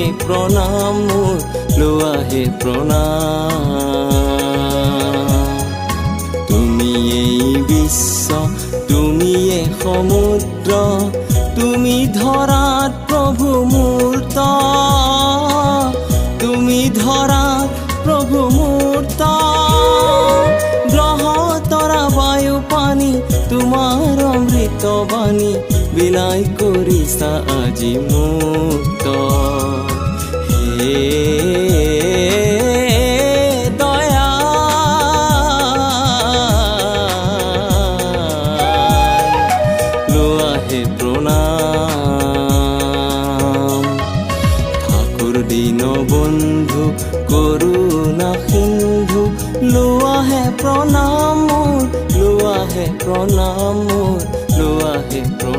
হে প্ৰণাম মোৰ, লোৱা হে প্ৰণাম। তুমিয়েই বিশ্ব, তুমিয়ে সমুদ্ৰ, তুমি ধৰাত প্ৰভু মূৰ্ত, তুমি ধৰাত প্ৰভু মূৰ্ত। গ্ৰহ তৰা বায়ু পানী তোমাৰ অমৃত বাণী, বিলাই কৰিছা আজি মুক্ত। হে প্ৰণাম। ঠাকুৰ দীনবন্ধু কৰুণা সিন্ধু, লোৱা হে প্ৰণাম মোৰ, লোৱা হে প্ৰণাম মোৰ, লোৱা হে প্ৰণাম।